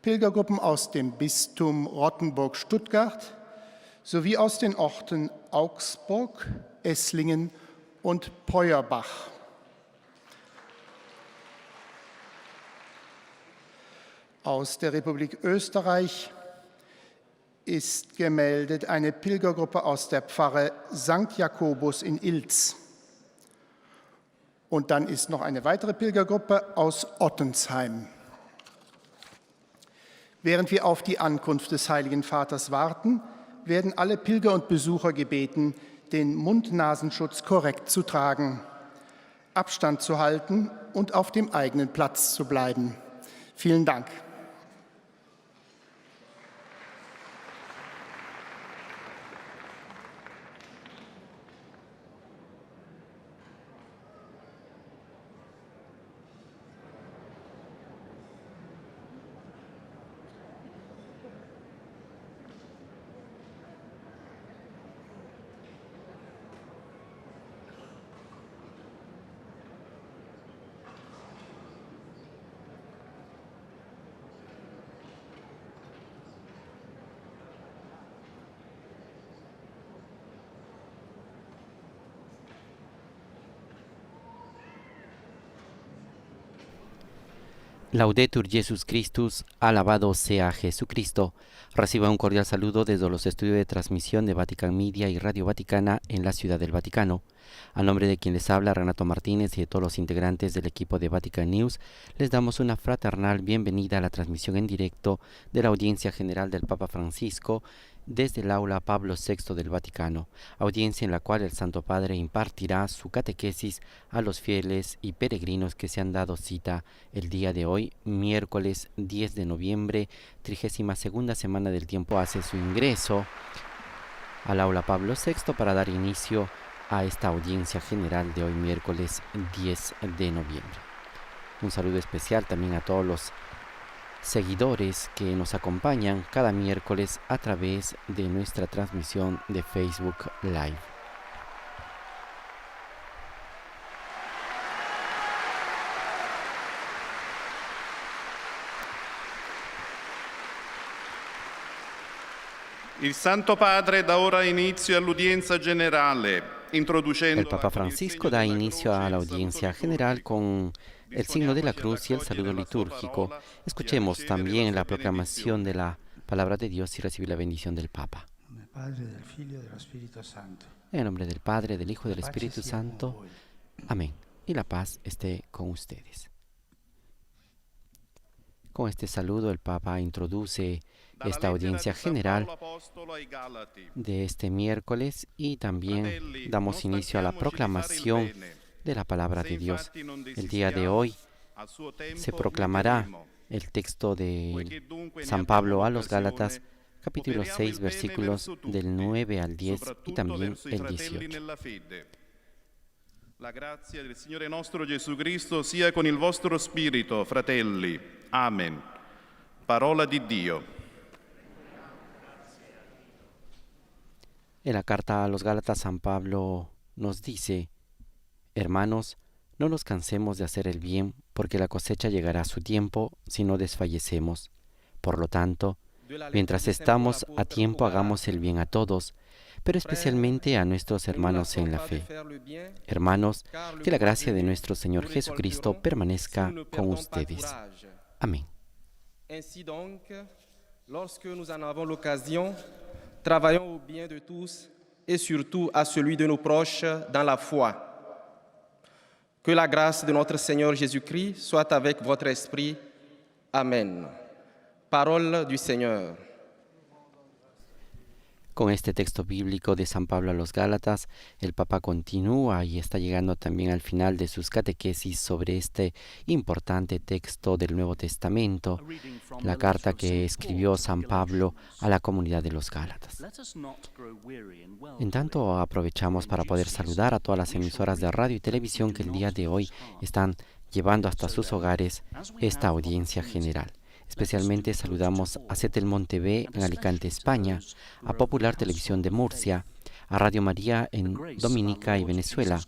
Pilgergruppen aus dem Bistum Rottenburg-Stuttgart sowie aus den Orten Augsburg, Esslingen und Peuerbach. Aus der Republik Österreich ist gemeldet eine Pilgergruppe aus der Pfarre St. Jakobus in Ilz. Und dann ist noch eine weitere Pilgergruppe aus Ottensheim. Während wir auf die Ankunft des Heiligen Vaters warten, werden alle Pilger und Besucher gebeten, den Mund-Nasenschutz korrekt zu tragen, Abstand zu halten und auf dem eigenen Platz zu bleiben. Vielen Dank. Laudetur Jesus Christus, alabado sea Jesucristo. Reciba un cordial saludo desde los estudios de transmisión de Vatican Media y Radio Vaticana en la Ciudad del Vaticano. A nombre de quien les habla, Renato Martínez, y de todos los integrantes del equipo de Vatican News, les damos una fraternal bienvenida a la transmisión en directo de la audiencia general del Papa Francisco desde el aula Pablo VI del Vaticano, audiencia en la cual el Santo Padre impartirá su catequesis a los fieles y peregrinos que se han dado cita el día de hoy, miércoles 10 de noviembre, 32ª semana del tiempo, hace su ingreso al aula Pablo VI para dar inicio a esta audiencia general de hoy, miércoles 10 de noviembre. Un saludo especial también a todos los seguidores que nos acompañan cada miércoles a través de nuestra transmisión de Facebook Live. Il Santo Padre da ora inizio all'udienza generale, introducendo. El Papa Francisco da inicio a la audiencia general con el signo de la cruz y el saludo litúrgico. Escuchemos también la proclamación de la palabra de Dios y recibir la bendición del Papa. En el nombre del Padre, del Hijo y del Espíritu Santo. Amén. Y la paz esté con ustedes. Con este saludo el Papa introduce esta audiencia general de este miércoles y también damos inicio a la proclamación de la palabra de Dios. El día de hoy se proclamará el texto de San Pablo a los Gálatas, capítulo 6, versículos del 9 al 10 y también el 18. La grazia del Signore nostro Gesù Cristo sia con il vostro spirito, fratelli. Amen. Parola di Dio. En la carta a los Gálatas, San Pablo nos dice: hermanos, no nos cansemos de hacer el bien, porque la cosecha llegará a su tiempo si no desfallecemos. Por lo tanto, mientras estamos a tiempo, hagamos el bien a todos, pero especialmente a nuestros hermanos en la fe. Hermanos, que la gracia de nuestro Señor Jesucristo permanezca con ustedes. Amén. Ainsi donc, lorsque nous en avons l'occasion, travaillons au bien de tous et surtout à celui de nos proches dans la foi. Que la grâce de notre Seigneur Jésus-Christ soit avec votre esprit. Amen. Parole du Seigneur. Con este texto bíblico de San Pablo a los Gálatas, el Papa continúa y está llegando también al final de sus catequesis sobre este importante texto del Nuevo Testamento, la carta que escribió San Pablo a la comunidad de los Gálatas. En tanto, aprovechamos para poder saludar a todas las emisoras de radio y televisión que el día de hoy están llevando hasta sus hogares esta audiencia general. Especialmente saludamos a Setelmonte B en Alicante, España, a Popular Televisión de Murcia, a Radio María en Dominica y Venezuela,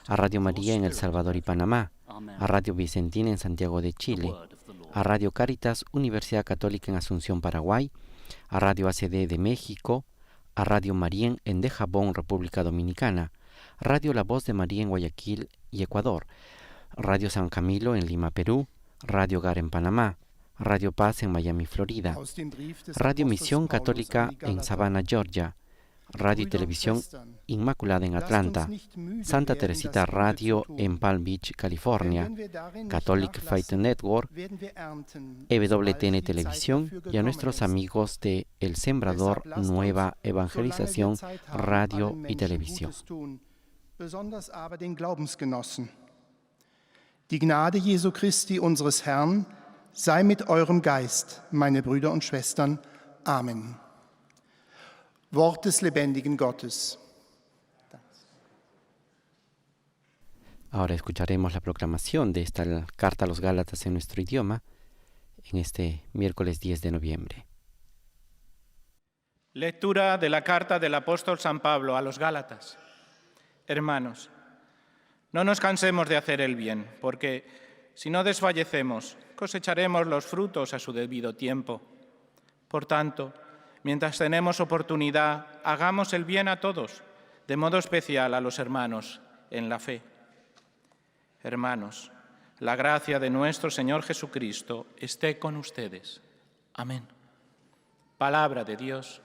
a Radio María en El Salvador y Panamá, a Radio Vicentina en Santiago de Chile, a Radio Cáritas Universidad Católica en Asunción, Paraguay, a Radio ACD de México, a Radio Marién en Dajabón, República Dominicana, Radio La Voz de María en Guayaquil y Ecuador, Radio San Camilo en Lima, Perú, Radio Gar en Panamá, Radio Paz en Miami, Florida, Radio Misión Católica en Savannah, Georgia, Radio y Televisión Inmaculada en Atlanta, Santa Teresita Radio en Palm Beach, California, Catholic Faith Network, EWTN Televisión y a nuestros amigos de El Sembrador Nueva Evangelización Radio y Televisión. Besonders aber den Glaubensgenossen. Die Gnade Jesu Christi, unseres Herrn, sei mit eurem Geist, meine Brüder und Schwestern. Amen. Wort des lebendigen Gottes. Ahora escucharemos la proclamación de esta carta a los Gálatas en nuestro idioma en este miércoles 10 de noviembre. Lectura de la carta del apóstol San Pablo a los Gálatas. Hermanos, no nos cansemos de hacer el bien, porque si no desfallecemos, cosecharemos los frutos a su debido tiempo. Por tanto, mientras tenemos oportunidad, hagamos el bien a todos, de modo especial a los hermanos en la fe. Hermanos, la gracia de nuestro Señor Jesucristo esté con ustedes. Amén. Palabra de Dios.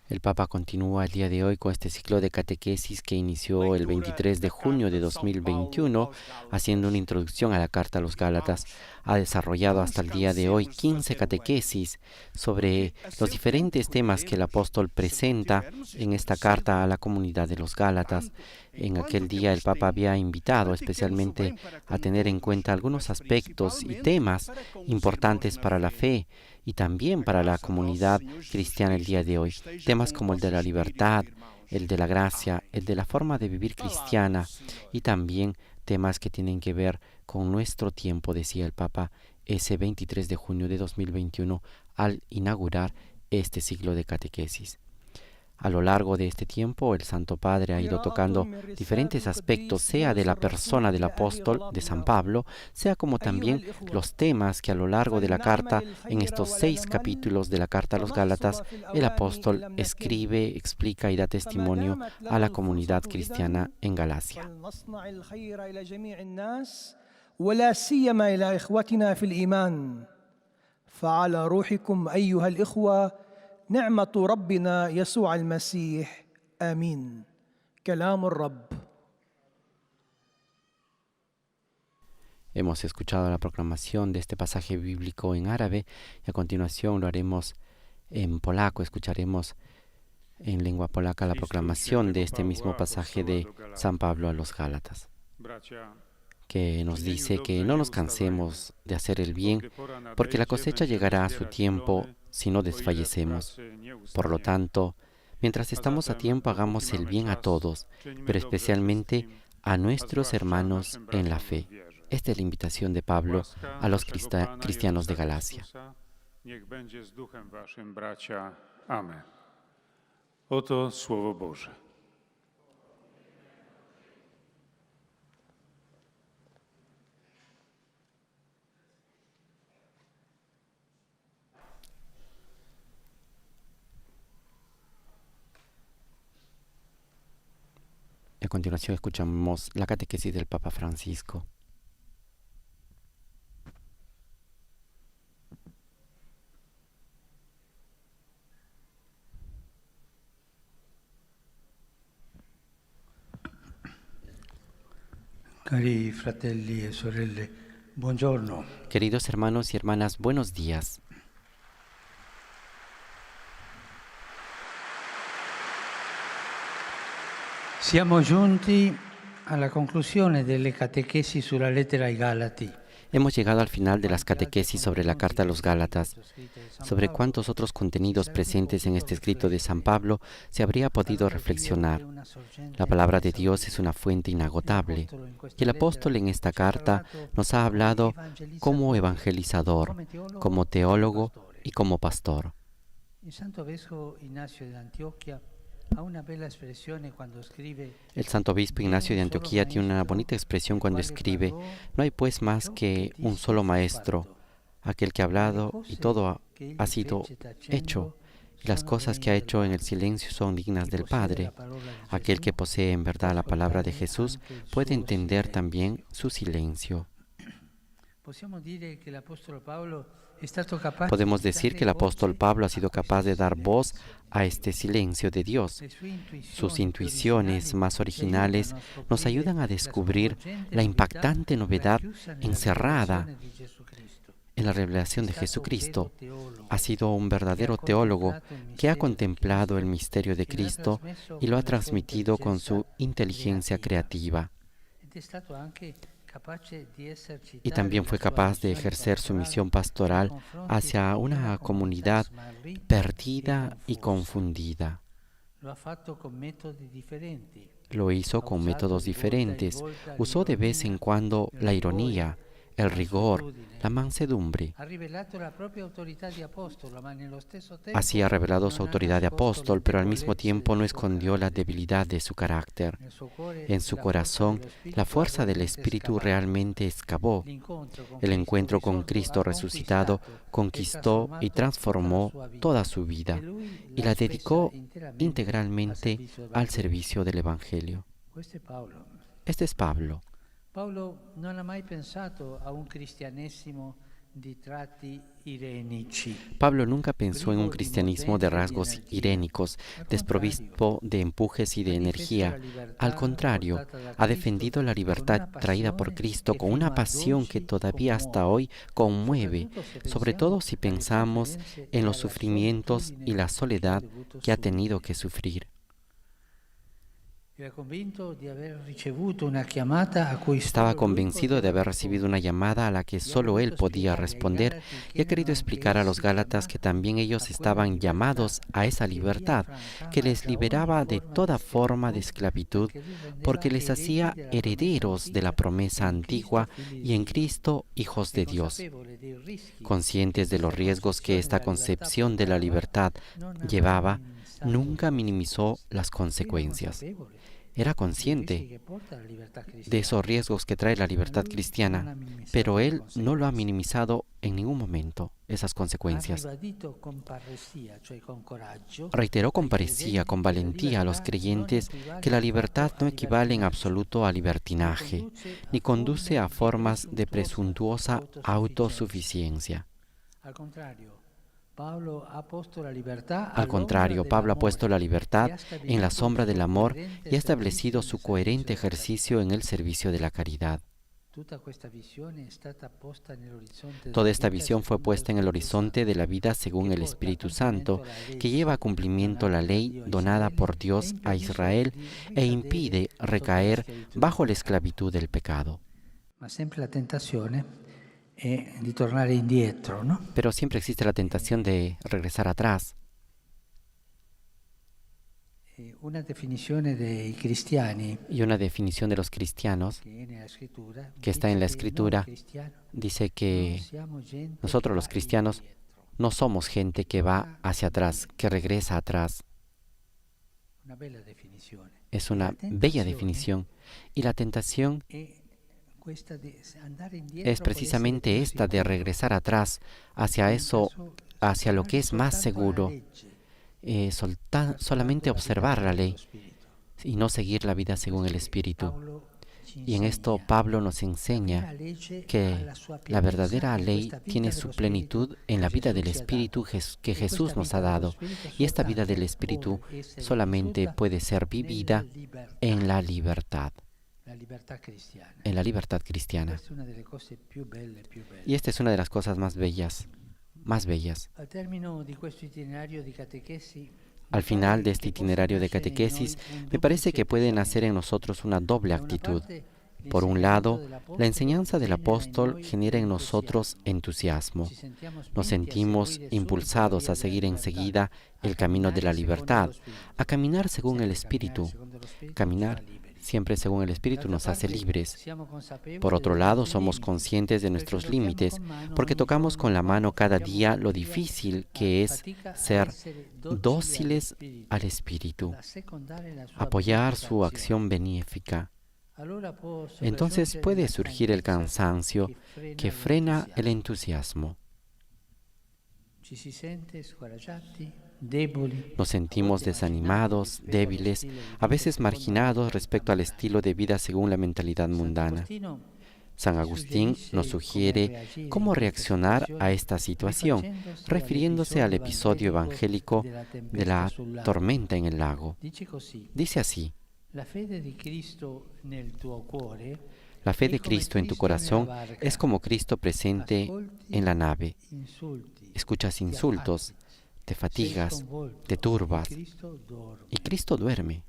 El Papa continúa el día de hoy con este ciclo de catequesis que inició el 23 de junio de 2021, haciendo una introducción a la carta a los Gálatas. Ha desarrollado hasta el día de hoy 15 catequesis sobre los diferentes temas que el apóstol presenta en esta carta a la comunidad de los Gálatas. En aquel día el Papa había invitado especialmente a tener en cuenta algunos aspectos y temas importantes para la fe y también para la comunidad cristiana el día de hoy. Temas como el de la libertad, el de la gracia, el de la forma de vivir cristiana y también temas que tienen que ver con nuestro tiempo, decía el Papa ese 23 de junio de 2021 al inaugurar este ciclo de catequesis. A lo largo de este tiempo, el Santo Padre ha ido tocando diferentes aspectos, sea de la persona del apóstol, de San Pablo, sea como también los temas que a lo largo de la carta, en estos 6 capítulos de la carta a los Gálatas, el apóstol escribe, explica y da testimonio a la comunidad cristiana en Galacia. ولا سيما إلى إخوتنا في الإيمان فعلى روحكم أيها الإخوة نعمة ربنا يسوع المسيح آمين كلام الرب. Hemos escuchado la proclamación de este pasaje bíblico en árabe y a continuación lo haremos en polaco. Escucharemos en lengua polaca la proclamación de este mismo pasaje de San Pablo a los Gálatas, que nos dice que no nos cansemos de hacer el bien, porque la cosecha llegará a su tiempo si no desfallecemos. Por lo tanto, mientras estamos a tiempo, hagamos el bien a todos, pero especialmente a nuestros hermanos en la fe. Esta es la invitación de Pablo a los cristianos de Galacia. Oto Słowo Boże. A continuación escuchamos la catequesis del Papa Francisco. Cari fratelli e sorelle, buongiorno. Queridos hermanos y hermanas, buenos días. Siamo giunti alla conclusione delle catechesi sulla lettera ai Galati. Hemos llegado al final de las catequesis sobre la carta a los Gálatas. Sobre cuántos otros contenidos presentes en este escrito de San Pablo se habría podido reflexionar. La palabra de Dios es una fuente inagotable. Y el apóstol en esta carta nos ha hablado como evangelizador, como teólogo y como pastor. ha una bella espressione quando scrive: El santo obispo Ignacio de Antioquía tiene una bonita expresión cuando escribe: no hay pues más que un solo maestro, aquel que ha hablado y todo ha sido hecho, y las cosas que ha hecho en el silencio son dignas del Padre. Aquel que posee en verdad la palabra de Jesús puede entender también su silencio. Podemos decir que el apóstol Pablo ha sido capaz de dar voz a este silencio de Dios. Sus intuiciones más originales nos ayudan a descubrir la impactante novedad encerrada en la revelación de Jesucristo. Ha sido un verdadero teólogo que ha contemplado el misterio de Cristo y lo ha transmitido con su inteligencia creativa. Y también fue capaz de ejercer su misión pastoral hacia una comunidad perdida y confundida. Lo hizo con métodos diferentes. Usó de vez en cuando la ironía, el rigor, la mansedumbre. Así ha revelado su autoridad de apóstol, pero al mismo tiempo no escondió la debilidad de su carácter. En su corazón, la fuerza del Espíritu realmente excavó. El encuentro con Cristo resucitado conquistó y transformó toda su vida y la dedicó integralmente al servicio del Evangelio. Este es Pablo. Paolo non ha mai pensato a un cristianesimo di tratti irenici. Pablo nunca pensó en un cristianismo de rasgos irénicos, desprovisto de empujes y de energía. Al contrario, ha defendido la libertad traída por Cristo con una pasión que todavía hasta hoy conmueve, sobre todo si pensamos en los sufrimientos y la soledad que ha tenido que sufrir. Estaba convencido de haber recibido una llamada a la que solo él podía responder y ha querido explicar a los Gálatas que también ellos estaban llamados a esa libertad, que les liberaba de toda forma de esclavitud, porque les hacía herederos de la promesa antigua y en Cristo hijos de Dios. Conscientes de los riesgos que esta concepción de la libertad llevaba, nunca minimizó las consecuencias. Era consciente de esos riesgos que trae la libertad cristiana, pero él no lo ha minimizado en ningún momento, esas consecuencias. Reiteró con paresía, con valentía a los creyentes que la libertad no equivale en absoluto a libertinaje, ni conduce a formas de presuntuosa autosuficiencia. Al contrario, Pablo ha puesto la libertad en la sombra del amor y ha establecido su coherente ejercicio en el servicio de la caridad. Toda esta visión fue puesta en el horizonte de la vida según el Espíritu Santo, que lleva a cumplimiento la ley donada por Dios a Israel e impide recaer bajo la esclavitud del pecado. Di tornare indietro, ¿no? Pero siempre existe la tentación de regresar atrás. Una definizione dei cristiani, y una definición de los cristianos que está en la Escritura dice que nosotros los cristianos no somos gente que va hacia atrás, que regresa atrás. Es una bella definición. Y la tentación es precisamente esta de regresar atrás hacia eso, hacia lo que es más seguro, solamente observar la ley y no seguir la vida según el Espíritu. Y en esto Pablo nos enseña que la verdadera ley tiene su plenitud en la vida del Espíritu que Jesús nos ha dado. Y esta vida del Espíritu solamente puede ser vivida en la libertad. En la libertad cristiana. Y esta es una de las cosas más bellas, más bellas. Al final de este itinerario de catequesis, me parece que puede nacer en nosotros una doble actitud. Por un lado, la enseñanza del apóstol genera en nosotros entusiasmo. Nos sentimos impulsados a seguir enseguida el camino de la libertad, a caminar según el Espíritu, caminar siempre según el Espíritu nos hace libres. Por otro lado, somos conscientes de nuestros límites, porque tocamos con la mano cada día lo difícil que es ser dóciles al Espíritu, apoyar su acción benéfica. Entonces puede surgir el cansancio que frena el entusiasmo. Nos sentimos desanimados, débiles, a veces marginados respecto al estilo de vida según la mentalidad mundana. San Agustín nos sugiere cómo reaccionar a esta situación, refiriéndose al episodio evangélico de la tormenta en el lago. Dice así: la fe de Cristo en tu corazón es como Cristo presente en la nave. Escuchas insultos, te fatigas, te turbas, y Cristo duerme.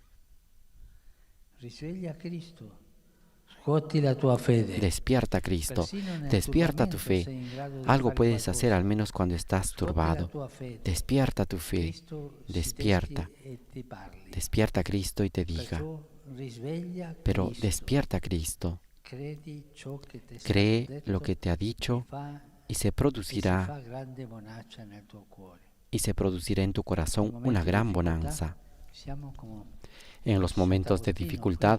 Despierta, Cristo, despierta tu fe. Algo puedes hacer al menos cuando estás turbado. Despierta tu fe, despierta. Despierta, Cristo, y te diga. Pero despierta, Cristo. Cree lo que te ha dicho y se producirá en tu corazón una gran bonanza. En los momentos de dificultad,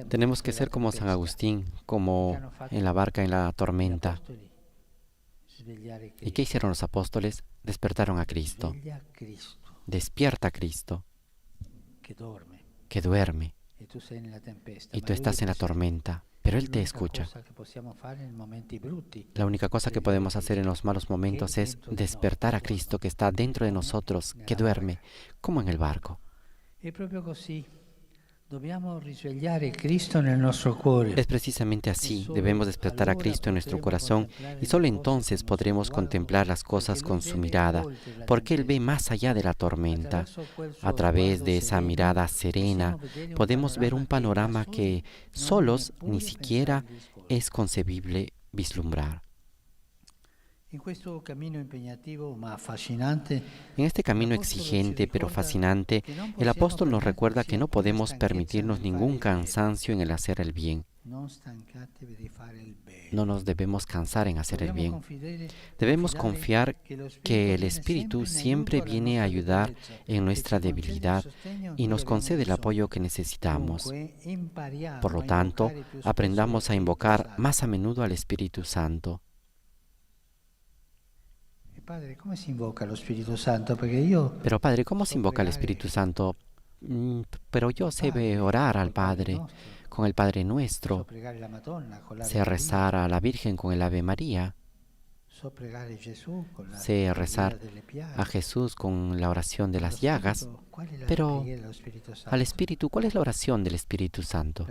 tenemos que ser como San Agustín, como en la barca en la tormenta. ¿Y qué hicieron los apóstoles? Despertaron a Cristo. Despierta, Cristo, que duerme. Y tú estás en la tormenta, pero Él te escucha. La única cosa que podemos hacer en los malos momentos es despertar a Cristo que está dentro de nosotros, que duerme, como en el barco. Es precisamente así, debemos despertar a Cristo en nuestro corazón y solo entonces podremos contemplar las cosas con su mirada, porque Él ve más allá de la tormenta. A través de esa mirada serena podemos ver un panorama que solos ni siquiera es concebible vislumbrar. En este camino exigente pero fascinante, el apóstol nos recuerda que no podemos permitirnos ningún cansancio en el hacer el bien. No nos debemos cansar en hacer el bien. Debemos confiar que el Espíritu siempre viene a ayudar en nuestra debilidad y nos concede el apoyo que necesitamos. Por lo tanto, aprendamos a invocar más a menudo al Espíritu Santo. Pero Padre, ¿cómo se invoca al Espíritu Santo? Pero yo sé orar al Padre con el Padre Nuestro, sé rezar a la Virgen con el Ave María, sé rezar a Jesús con la oración de las llagas, pero al Espíritu, ¿cuál es la oración del Espíritu Santo?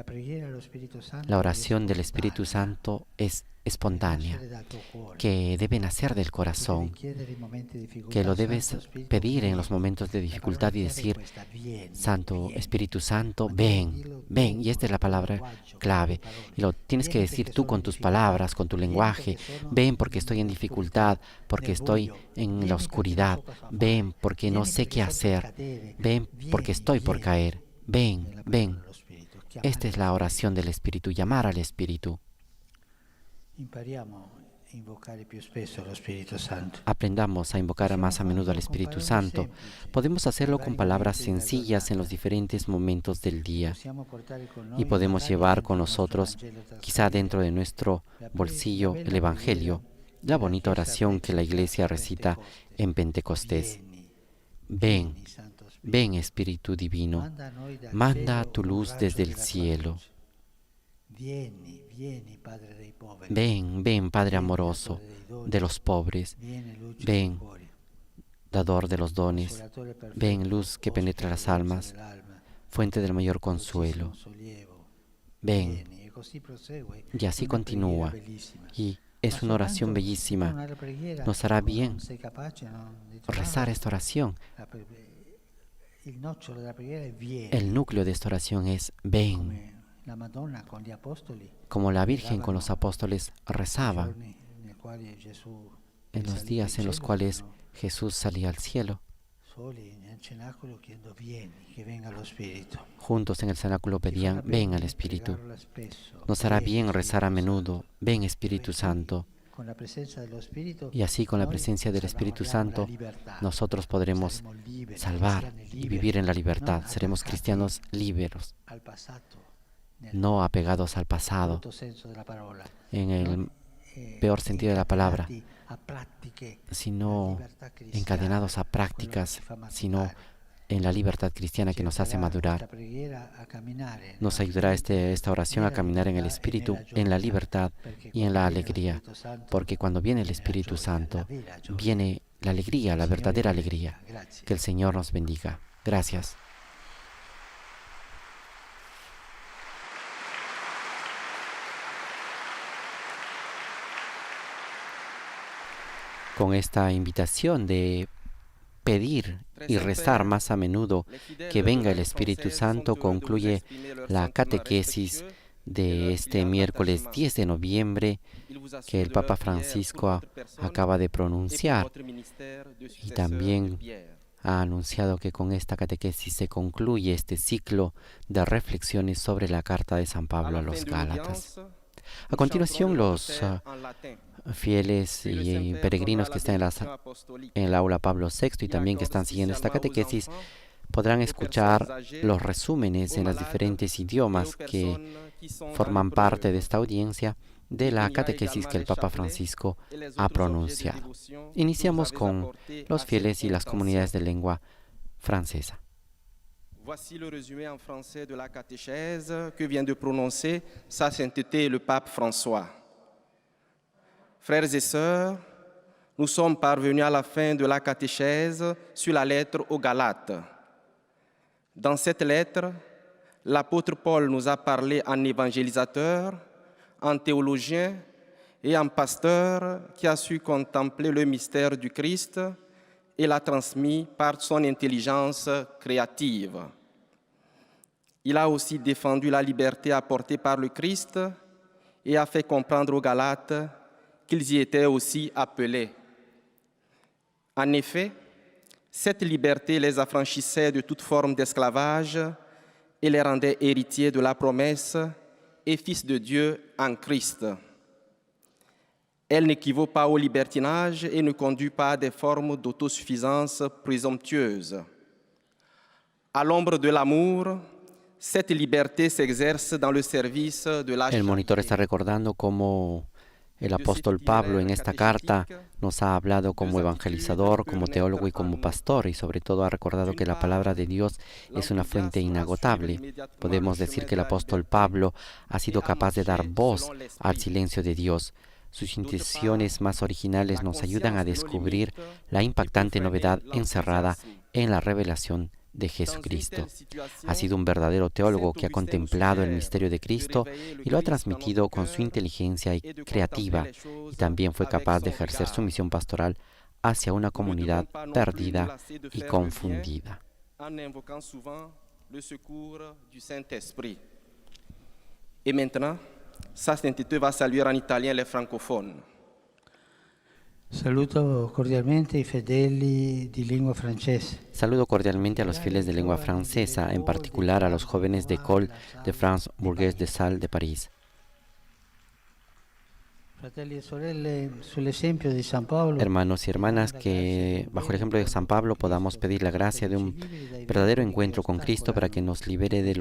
La oración del Espíritu Santo es espontánea, que debe nacer del corazón, que lo debes pedir en los momentos de dificultad y decir: Santo Espíritu Santo, ven, ven, y esta es la palabra clave, y lo tienes que decir tú con tus palabras, con tu lenguaje: ven porque estoy en dificultad, porque estoy en la oscuridad, ven porque no sé qué hacer, ven porque estoy por caer, ven, ven. Esta es la oración del Espíritu, llamar al Espíritu. Aprendamos a invocar más a menudo al Espíritu Santo. Podemos hacerlo con palabras sencillas en los diferentes momentos del día. Y podemos llevar con nosotros, quizá dentro de nuestro bolsillo, el Evangelio, la bonita oración que la Iglesia recita en Pentecostés. Ven, ven Espíritu Divino, manda tu luz desde el cielo. Ven, ven, Padre amoroso de los pobres. Ven, dador de los dones. Ven, luz que penetra las almas, fuente del mayor consuelo. Ven. Y así continúa. Y es una oración bellísima. Nos hará bien rezar esta oración. El núcleo de esta oración es ven. Como la Virgen con los apóstoles rezaba en los días en los cuales Jesús salía al cielo. soli nel cenacolo chiedo vieni, che venga lo Spirito. Juntos en el cenáculo pedían, ven al Espíritu. Pregarla spesso, Nos hará vieni, bien rezar a Spirito menudo, Santo. ven Espíritu Santo. Con la presencia dello Spirito, Y así con la noi presencia del Espíritu salviamo la Santo, libertà. nosotros podremos Saremo liberi, salvar cristiani y liberi, vivir en la libertad. non Seremos attaccati cristianos liberos, al passato, nel no apegados al pasado, brutto senso della parola, en el non, peor sentido de la palabra, incatenati a pratiche. La sino libertà cristiana, encadenados a quello che prácticas, ci fa maturare. sino en la libertad cristiana que nos hace Ci aiuterà madurar. questa preghiera a camminare Nos nella ayudará fede, esta oración a nella caminar en el libertà e Espíritu, nella en la gioia, libertad perché y en quando la viene lo alegría. Spirito Santo, Porque cuando viene el viene la Espíritu gioia, Santo, la vera gioia. viene la alegría, la Signore verdadera ti alegría. benedica. Grazie. Que el Señor nos bendiga. Gracias. Con esta invitación de pedir y rezar más a menudo que venga el Espíritu Santo, concluye la catequesis de este miércoles 10 de noviembre que el Papa Francisco acaba de pronunciar, y también ha anunciado que con esta catequesis se concluye este ciclo de reflexiones sobre la carta de San Pablo a los Gálatas. A continuación, los fieles y peregrinos que están en el aula Pablo VI y también que están siguiendo esta catequesis podrán escuchar los resúmenes en los diferentes idiomas que forman parte de esta audiencia de la catequesis que el Papa Francisco ha pronunciado. Iniciamos con los fieles y las comunidades de lengua francesa. Voici le résumé en français de la catéchèse que vient de prononcer Sa Sainteté le Pape François. Frères et sœurs, nous sommes parvenus à la fin de la catéchèse sur la lettre aux Galates. Dans cette lettre, l'apôtre Paul nous a parlé en évangélisateur, en théologien et en pasteur qui a su contempler le mystère du Christ et l'a transmis par son intelligence créative. Il a aussi défendu la liberté apportée par le Christ et a fait comprendre aux Galates qu'ils y étaient aussi appelés. En effet, cette liberté les affranchissait de toute forme d'esclavage et les rendait héritiers de la promesse et fils de Dieu en Christ. Elle n'équivaut pas au libertinage et ne conduit pas à des formes d'autosuffisance présomptueuses. À l'ombre de l'amour, cette liberté s'exerce dans le service de la El monitor está recordando cómo el apóstol Pablo en esta carta nos ha hablado como evangelizador, como teólogo y como pastor, y sobre todo ha recordado que la palabra de Dios es una fuente inagotable. Podemos decir que el apóstol Pablo ha sido capaz de dar voz al silencio de Dios. Sus intenciones más originales nos ayudan a descubrir la impactante novedad encerrada en la revelación de Jesucristo. Ha sido un verdadero teólogo que ha contemplado el misterio de Cristo y lo ha transmitido con su inteligencia creativa, y también fue capaz de ejercer su misión pastoral hacia una comunidad perdida y confundida. Et maintenant, Sa Sainteté va saluer en italien les francophones. Saluto cordialmente i fedeli di lingua francese. Saludo cordialmente a los fieles de lengua francesa, en particular a los jóvenes de École de France Bourgeois de Salles de París. Fratelli e sorelle, sull'esempio di San Paolo, Hermanos y hermanas, que bajo el ejemplo de San Pablo podamos pedir la gracia de un verdadero encuentro con Cristo para que nos libere de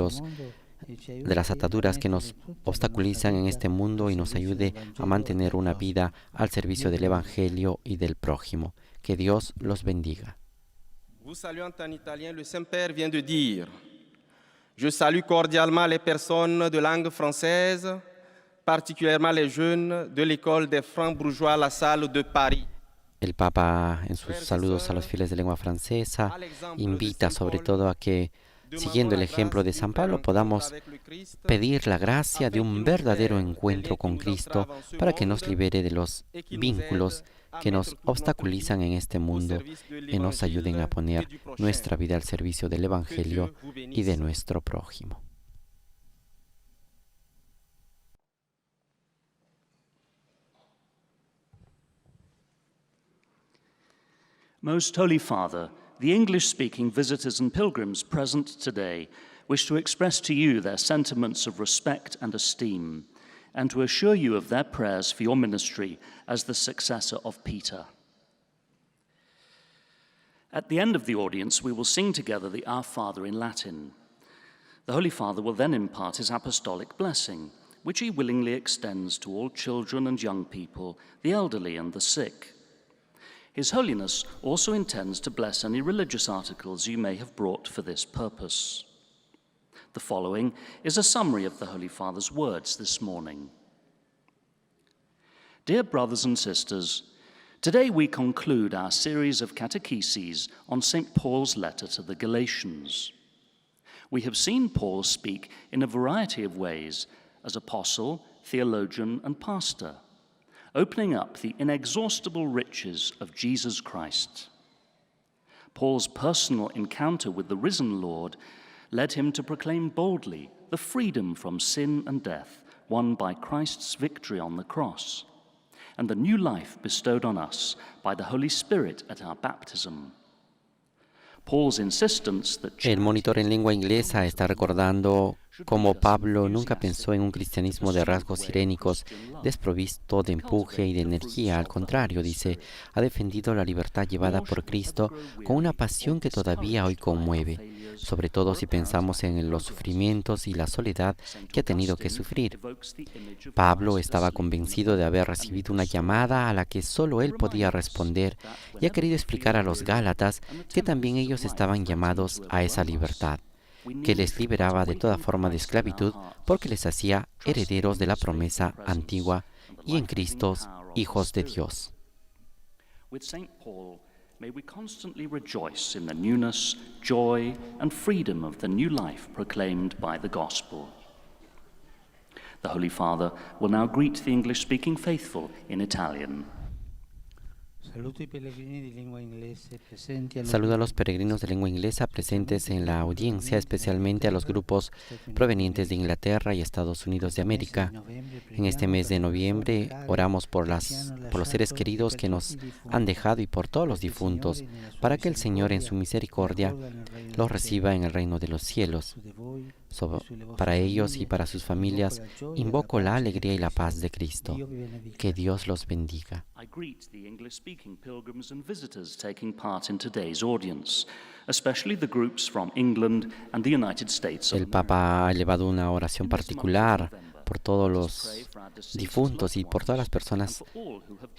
las ataduras que nos obstaculizan en este mundo y nos ayude a mantener una vida al servicio del Evangelio y del prójimo. Que Dios los bendiga. Vous saluant en italien, le Saint-Père vient de dire: Je salue cordialement les personnes de langue française, particulièrement les jeunes de l'école des Francs-Bourgeois La Salle de Paris. El Papa, en sus saludos a los fieles de lengua francesa, invita sobre todo a que, siguiendo el ejemplo de San Pablo, podamos pedir la gracia de un verdadero encuentro con Cristo para que nos libere de los vínculos que nos obstaculizan en este mundo y nos ayuden a poner nuestra vida al servicio del Evangelio y de nuestro prójimo. Most Holy Father, the English-speaking visitors and pilgrims present today wish to express to you their sentiments of respect and esteem, and to assure you of their prayers for your ministry as the successor of Peter. At the end of the audience, we will sing together the Our Father in Latin. The Holy Father will then impart his apostolic blessing, which he willingly extends to all children and young people, the elderly and the sick. His Holiness also intends to bless any religious articles you may have brought for this purpose. The following is a summary of the Holy Father's words this morning. Dear brothers and sisters, today we conclude our series of catecheses on St. Paul's letter to the Galatians. We have seen Paul speak in a variety of ways as apostle, theologian, and pastor, opening up the inexhaustible riches of Jesus Christ. Paul's personal encounter with the risen Lord led him to proclaim boldly the freedom from sin and death won by Christ's victory on the cross, and the new life bestowed on us by the Holy Spirit at our baptism. Paul's insistence that El monitor en lengua inglesa está recordando cómo Pablo nunca pensó en un cristianismo de rasgos sirénicos, desprovisto de empuje y de energía. Al contrario, dice, ha defendido la libertad llevada por Cristo con una pasión que todavía hoy conmueve, sobre todo si pensamos en los sufrimientos y la soledad que ha tenido que sufrir. Pablo estaba convencido de haber recibido una llamada a la que solo él podía responder y ha querido explicar a los Gálatas que también ellos estaban llamados a esa libertad, que les liberaba de toda forma de esclavitud porque les hacía herederos de la promesa antigua y en Cristo hijos de Dios. With St. Paul, may we constantly rejoice in the newness, joy, and freedom of the new life proclaimed by the gospel. The Holy Father will now greet the English-speaking faithful in Italian. Saludo a los peregrinos de lengua inglesa presentes en la audiencia, especialmente a los grupos provenientes de Inglaterra y Estados Unidos de América. En este mes de noviembre oramos por los seres queridos que nos han dejado y por todos los difuntos, para que el Señor en su misericordia los reciba en el reino de los cielos. Para ellos y para sus familias invoco la alegría y la paz de Cristo. Que Dios los bendiga. I greet the English-speaking pilgrims and visitors taking part in today's audience, especially the groups from England and the United States of El America. Papa ha elevado una oración particular por todos los difuntos y por todas las personas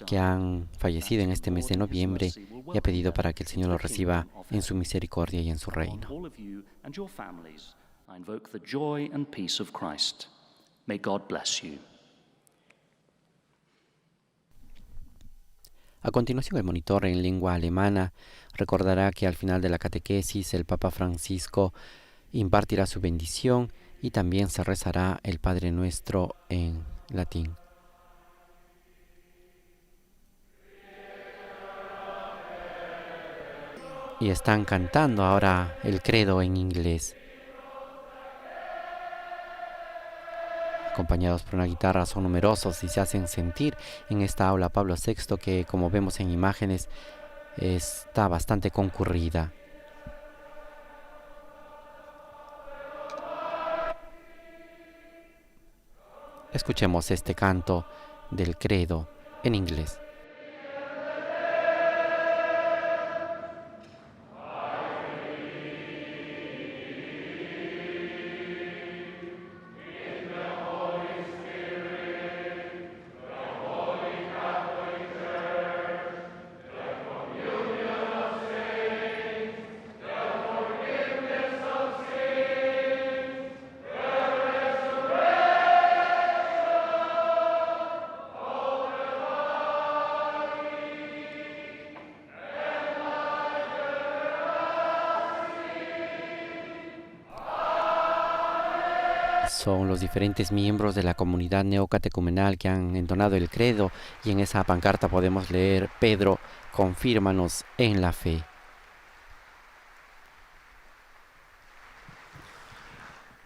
que han fallecido en este mes de noviembre y ha pedido para que el Señor los reciba en su misericordia y en su reino. All of you and your families, I invoke the joy and peace of Christ. May God bless you. A continuación, el monitor en lengua alemana recordará que al final de la catequesis el Papa Francisco impartirá su bendición y también se rezará el Padre Nuestro en latín. Y están cantando ahora el credo en inglés, acompañados por una guitarra. Son numerosos y se hacen sentir en esta aula Pablo VI, que, como vemos en imágenes, está bastante concurrida. Escuchemos este canto del credo en inglés. Son los diferentes miembros de la comunidad neocatecumenal que han entonado el credo, y en esa pancarta podemos leer: Pedro, confírmanos en la fe.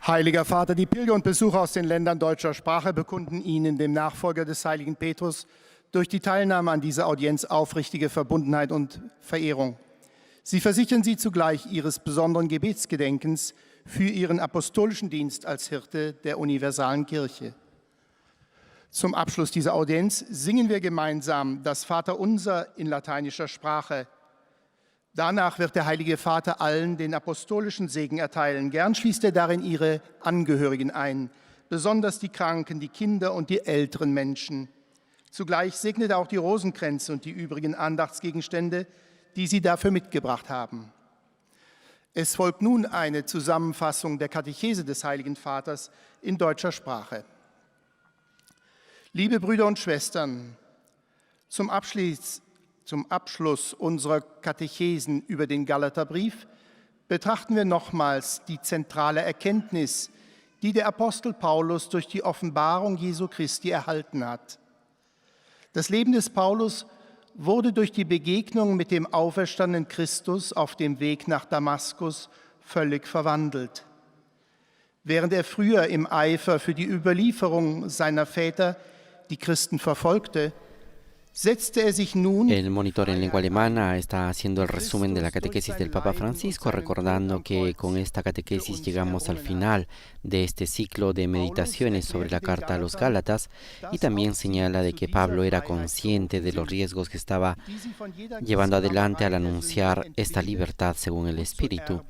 Heiliger Vater, die Pilger und Besucher aus den Ländern deutscher Sprache bekunden Ihnen, dem Nachfolger des heiligen Petrus, durch die Teilnahme an dieser Audienz aufrichtige Verbundenheit und Verehrung. Sie versichern sie zugleich ihres besonderen Gebetsgedenkens für ihren apostolischen Dienst als Hirte der universalen Kirche. Zum Abschluss dieser Audienz singen wir gemeinsam das Vaterunser in lateinischer Sprache. Danach wird der Heilige Vater allen den apostolischen Segen erteilen. Gern schließt er darin ihre Angehörigen ein, besonders die Kranken, die Kinder und die älteren Menschen. Zugleich segnet er auch die Rosenkränze und die übrigen Andachtsgegenstände, die sie dafür mitgebracht haben. Es folgt nun eine Zusammenfassung der Katechese des Heiligen Vaters in deutscher Sprache. Liebe Brüder und Schwestern, zum Abschluss unserer Katechesen über den Galaterbrief betrachten wir nochmals die zentrale Erkenntnis, die der Apostel Paulus durch die Offenbarung Jesu Christi erhalten hat. Das Leben des Paulus wurde durch die Begegnung mit dem auferstandenen Christus auf dem Weg nach Damaskus völlig verwandelt. Während er früher im Eifer für die Überlieferung seiner Väter die Christen verfolgte, setzte er sich nun. El monitor en lengua alemana está haciendo el resumen de la catequesis del Papa Francisco, recordando que con esta catequesis llegamos al final de este ciclo de meditaciones sobre la carta a los Gálatas, y también señala de que Pablo era consciente de los riesgos que estaba llevando adelante al anunciar esta libertad según el Espíritu,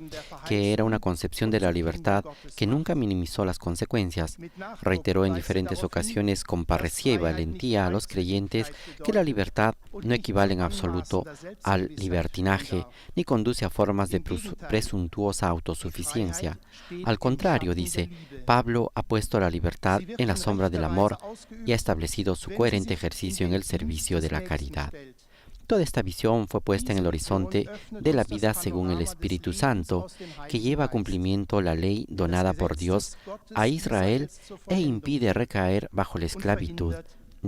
que era una concepción de la libertad que nunca minimizó las consecuencias. Reiteró en diferentes ocasiones con parresía y valentía a los creyentes que la libertad no equivale en absoluto al libertinaje, ni conduce a formas de presuntuosa autosuficiencia. Al contrario, dice, Pablo ha puesto la libertad en la sombra del amor y ha establecido su coherente ejercicio en el servicio de la caridad. Toda esta visión fue puesta en el horizonte de la vida según el Espíritu Santo, que lleva a cumplimiento la ley donada por Dios a Israel e impide recaer bajo la esclavitud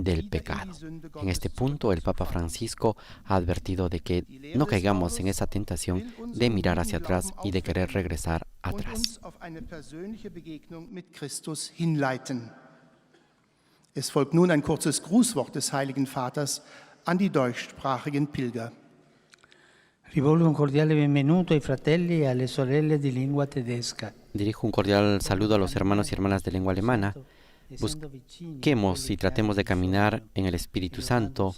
del pecado. En este punto, el Papa Francisco ha advertido de que no caigamos en esa tentación de mirar hacia atrás y de querer regresar atrás. Es folgt nun ein kurzes Grußwort des Heiligen Vaters an die deutschsprachigen Pilger. Rivolgo un cordiale benvenuto ai fratelli e alle sorelle di lingua tedesca. Dirijo un cordial saludo a los hermanos y hermanas de lengua alemana. Busquemos y tratemos de caminar en el Espíritu Santo,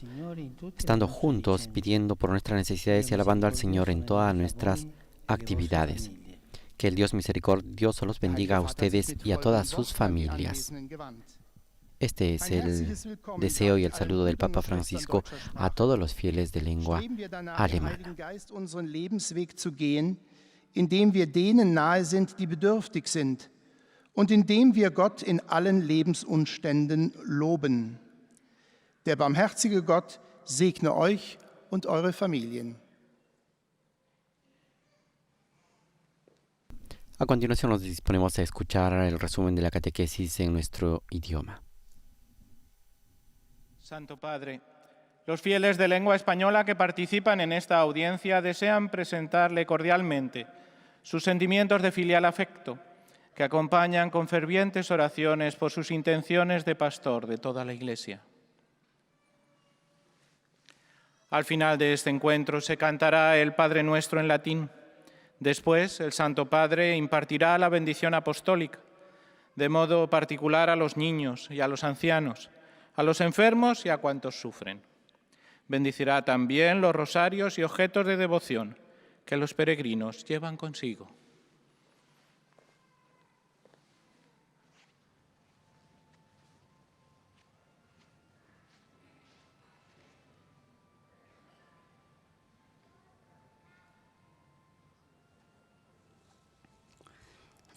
estando juntos, pidiendo por nuestras necesidades y alabando al Señor en todas nuestras actividades. Que el Dios misericordioso los bendiga a ustedes y a todas sus familias. Este es el deseo y el saludo del Papa Francisco a todos los fieles de lengua alemana. Indem wir denen nahe sind, die bedürftig sind, und indem wir Gott in allen Lebensumständen loben. Der barmherzige Gott segne euch und eure Familien. A continuación nos disponemos a escuchar el resumen de la catequesis en nuestro idioma. Santo Padre, los fieles de lengua española que participan en esta audiencia desean presentarle cordialmente sus sentimientos de filial afecto, que acompañan con fervientes oraciones por sus intenciones de pastor de toda la Iglesia. Al final de este encuentro se cantará el Padre Nuestro en latín. Después, el Santo Padre impartirá la bendición apostólica, de modo particular a los niños y a los ancianos, a los enfermos y a cuantos sufren. Bendicirá también los rosarios y objetos de devoción que los peregrinos llevan consigo.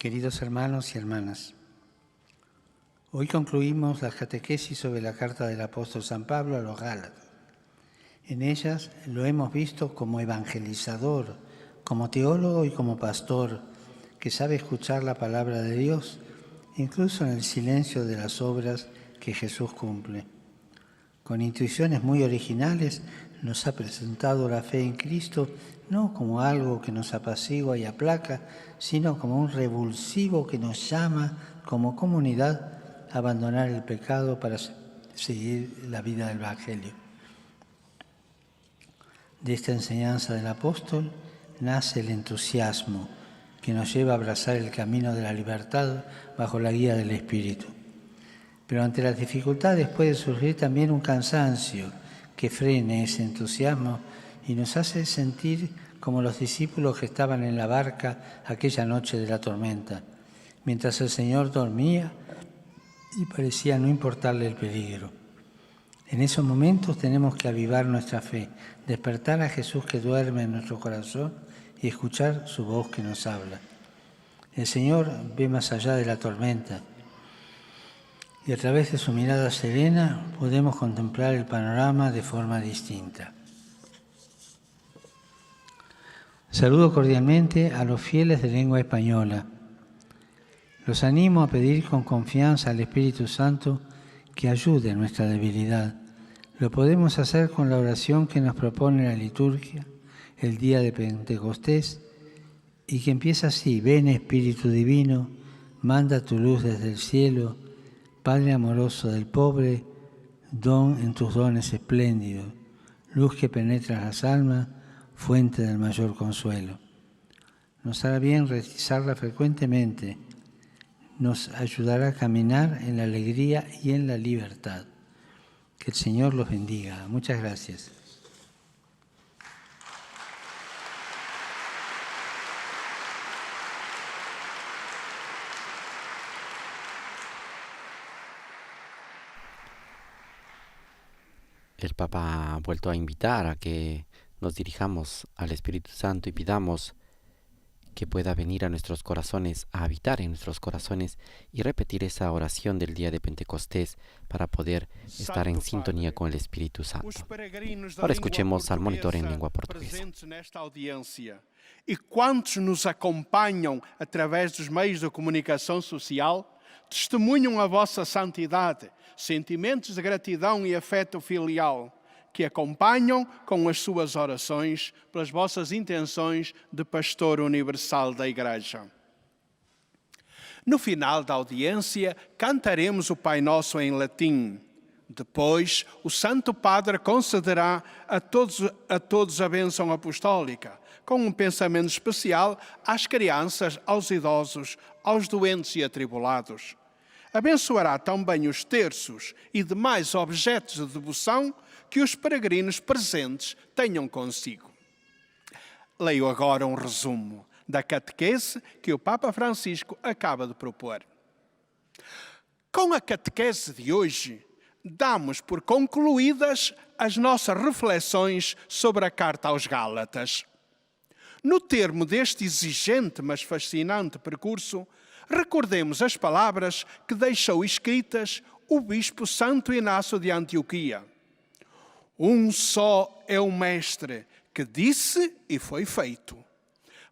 Queridos hermanos y hermanas, hoy concluimos la catequesis sobre la carta del apóstol San Pablo a los Gálatas. En ellas lo hemos visto como evangelizador, como teólogo y como pastor, que sabe escuchar la palabra de Dios, incluso en el silencio de las obras que Jesús cumple. Con intuiciones muy originales nos ha presentado la fe en Cristo no como algo que nos apacigua y aplaca, sino como un revulsivo que nos llama como comunidad a abandonar el pecado para seguir la vida del Evangelio. De esta enseñanza del apóstol nace el entusiasmo que nos lleva a abrazar el camino de la libertad bajo la guía del Espíritu. Pero ante las dificultades puede surgir también un cansancio que frene ese entusiasmo y nos hace sentir como los discípulos que estaban en la barca aquella noche de la tormenta, mientras el Señor dormía y parecía no importarle el peligro. En esos momentos tenemos que avivar nuestra fe, despertar a Jesús que duerme en nuestro corazón y escuchar su voz que nos habla. El Señor ve más allá de la tormenta y a través de su mirada serena podemos contemplar el panorama de forma distinta. Saludo cordialmente a los fieles de lengua española. Los animo a pedir con confianza al Espíritu Santo que ayude a nuestra debilidad. Lo podemos hacer con la oración que nos propone la liturgia el día de Pentecostés y que empieza así: ven Espíritu Divino, manda tu luz desde el cielo, Padre amoroso del pobre, don en tus dones espléndidos, luz que penetra las almas, fuente del mayor consuelo. Nos hará bien rezarla frecuentemente, nos ayudará a caminar en la alegría y en la libertad. Que el Señor los bendiga. Muchas gracias. El Papa ha vuelto a invitar a que nos dirijamos al Espíritu Santo y pidamos que pueda venir a nuestros corazones, a habitar en nuestros corazones y repetir esa oración del día de Pentecostés para poder estar en sintonía con el Espíritu Santo. Ahora escuchemos al monitor en lengua portuguesa. E quantos nos acompanham através dos meios de comunicação social testemunham a vossa santidade, sentimentos de gratidão e afeto filial, que acompanham com as suas orações pelas vossas intenções de pastor universal da Igreja. No final da audiência, cantaremos o Pai Nosso em latim. Depois, o Santo Padre concederá a todos a bênção apostólica, com um pensamento especial às crianças, aos idosos, aos doentes e atribulados. Abençoará também os terços e demais objetos de devoção que os peregrinos presentes tenham consigo. Leio agora um resumo da catequese que o Papa Francisco acaba de propor. Com a catequese de hoje, damos por concluídas as nossas reflexões sobre a Carta aos Gálatas. No termo deste exigente, mas fascinante percurso, recordemos as palavras que deixou escritas o Bispo Santo Inácio de Antioquia. Um só é o Mestre, que disse e foi feito.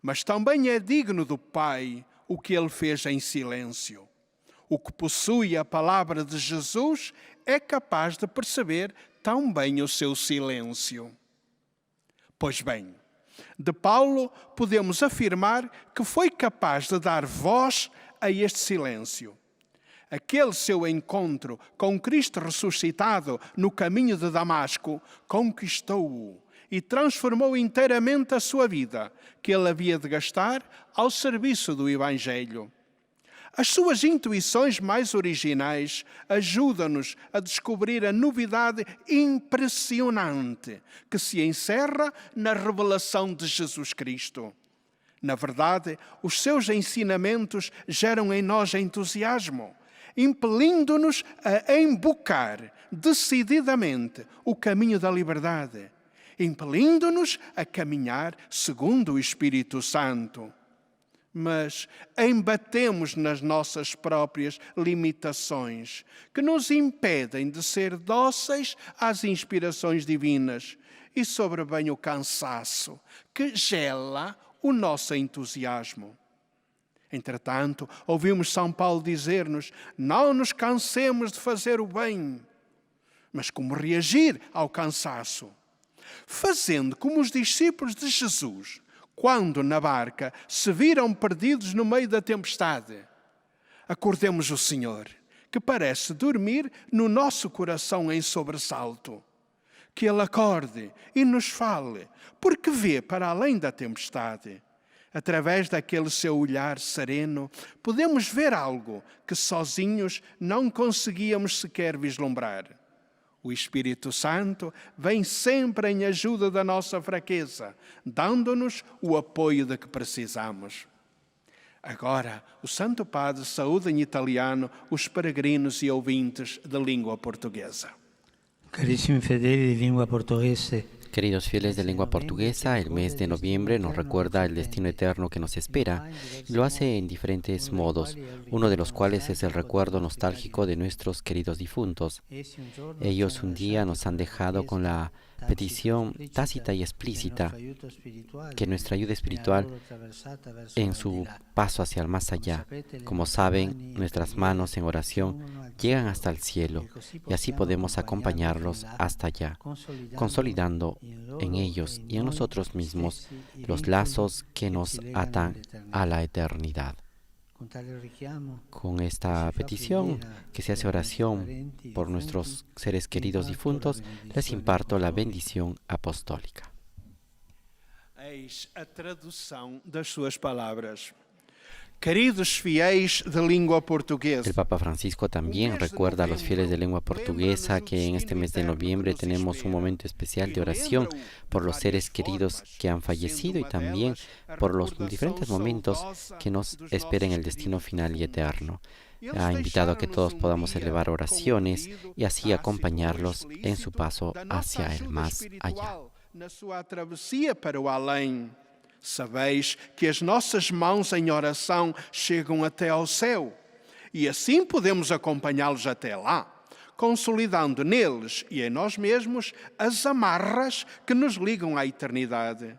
Mas também é digno do Pai o que ele fez em silêncio. O que possui a palavra de Jesus é capaz de perceber tão bem o seu silêncio. Pois bem, de Paulo podemos afirmar que foi capaz de dar voz a este silêncio. Aquele seu encontro com Cristo ressuscitado no caminho de Damasco conquistou-o e transformou inteiramente a sua vida, que ele havia de gastar ao serviço do Evangelho. As suas intuições mais originais ajudam-nos a descobrir a novidade impressionante que se encerra na revelação de Jesus Cristo. Na verdade, os seus ensinamentos geram em nós entusiasmo, impelindo-nos a embocar decididamente o caminho da liberdade, impelindo-nos a caminhar segundo o Espírito Santo. Mas embatemos nas nossas próprias limitações, que nos impedem de ser dóceis às inspirações divinas, e sobrevém o cansaço, que gela o nosso entusiasmo. Entretanto, ouvimos São Paulo dizer-nos: não nos cansemos de fazer o bem. Mas como reagir ao cansaço? Fazendo como os discípulos de Jesus, quando na barca se viram perdidos no meio da tempestade. Acordemos o Senhor, que parece dormir no nosso coração em sobressalto. Que Ele acorde e nos fale, porque vê para além da tempestade. Através daquele seu olhar sereno, podemos ver algo que sozinhos não conseguíamos sequer vislumbrar. O Espírito Santo vem sempre em ajuda da nossa fraqueza, dando-nos o apoio de que precisamos. Agora, o Santo Padre saúda em italiano os peregrinos e ouvintes de língua portuguesa. Carissimi fedeli di lingua portoghese, Queridos fieles de lengua portuguesa, el mes de noviembre nos recuerda el destino eterno que nos espera y lo hace en diferentes modos, uno de los cuales es el recuerdo nostálgico de nuestros queridos difuntos. Ellos un día nos han dejado con la petición tácita y explícita que nuestra ayuda espiritual en su paso hacia el más allá. Como saben, nuestras manos en oración llegan hasta el cielo y así podemos acompañarlos hasta allá, consolidando en ellos y en nosotros mismos los lazos que nos atan a la eternidad. Con esta petición, que se hace oración por nuestros seres queridos difuntos, les imparto la bendición apostólica. Eis a tradução das suas palavras. Queridos fiéis de língua portuguesa. El Papa Francisco también recuerda a los fieles de lengua portuguesa que en este mes de noviembre tenemos un momento especial de oración por los seres queridos que han fallecido y también por los diferentes momentos que nos esperan el destino final y eterno. Ha invitado a que todos podamos elevar oraciones y así acompañarlos en su paso hacia el más allá. Na sua travessia para o além. Sabeis que as nossas mãos em oração chegam até ao céu e assim podemos acompanhá-los até lá, consolidando neles e em nós mesmos as amarras que nos ligam à eternidade.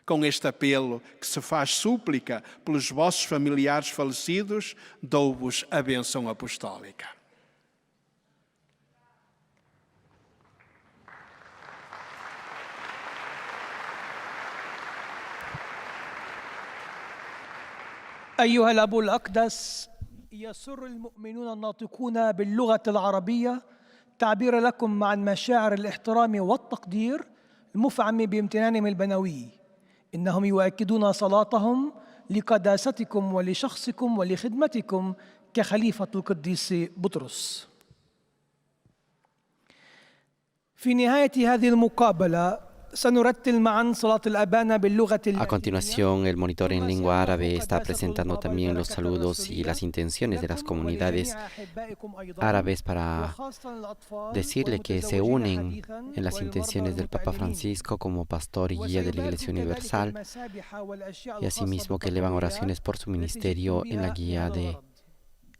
Com este apelo que se faz súplica pelos vossos familiares falecidos, dou-vos a bênção apostólica. أيها الأب الأقدس، يسر المؤمنون الناطقون باللغة العربية تعبير لكم عن مشاعر الاحترام والتقدير المفعم بامتنانهم البنوي. إنهم يؤكدون صلاتهم لقداستكم ولشخصكم ولخدمتكم كخليفة القديس بطرس. في نهاية هذه المقابلة سنرتل معا صلاة الأبانا باللغة A continuación, el monitor en lengua árabe está presentando también los saludos y las intenciones de las comunidades árabes para decirle que se unen en las intenciones del Papa Francisco como pastor y guía de la Iglesia Universal y asimismo que elevan oraciones por su ministerio en la guía de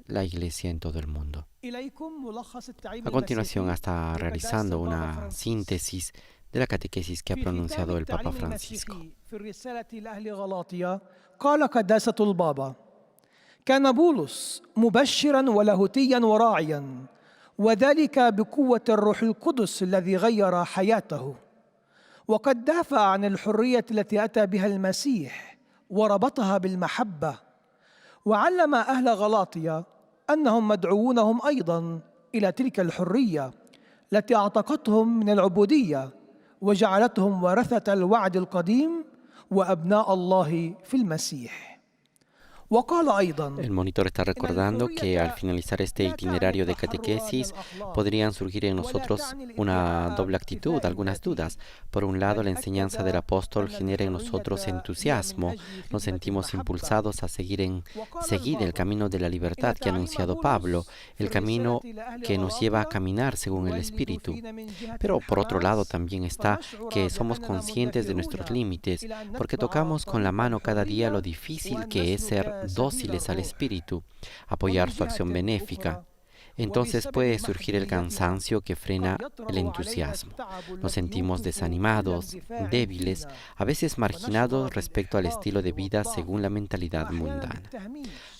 la Iglesia en todo el mundo. A continuación, está realizando una síntesis de la catequesis que ha pronunciado el Papa Francisco. قال قداسة البابا: كان بولس مبشرا ولاهوتيا وراعيا، وذلك بقوة الروح القدس الذي غير حياته، وقد دافع عن الحرية التي أتى بها المسيح وربطها بالمحبة، وعلم أهل غلاطيا أنهم مدعوونهم أيضا إلى تلك الحرية التي أعتقتهم من العبودية وجعلتهم ورثة الوعد القديم وأبناء الله في المسيح. El monitor está recordando que al finalizar este itinerario de catequesis podrían surgir en nosotros una doble actitud, algunas dudas. Por un lado, la enseñanza del apóstol genera en nosotros entusiasmo. Nos sentimos impulsados a seguir el camino de la libertad que ha anunciado Pablo, el camino que nos lleva a caminar según el Espíritu. Pero por otro lado también está que somos conscientes de nuestros límites, porque tocamos con la mano cada día lo difícil que es ser dóciles al Espíritu, apoyar su acción benéfica. Entonces puede surgir el cansancio que frena el entusiasmo. Nos sentimos desanimados, débiles, a veces marginados respecto al estilo de vida según la mentalidad mundana.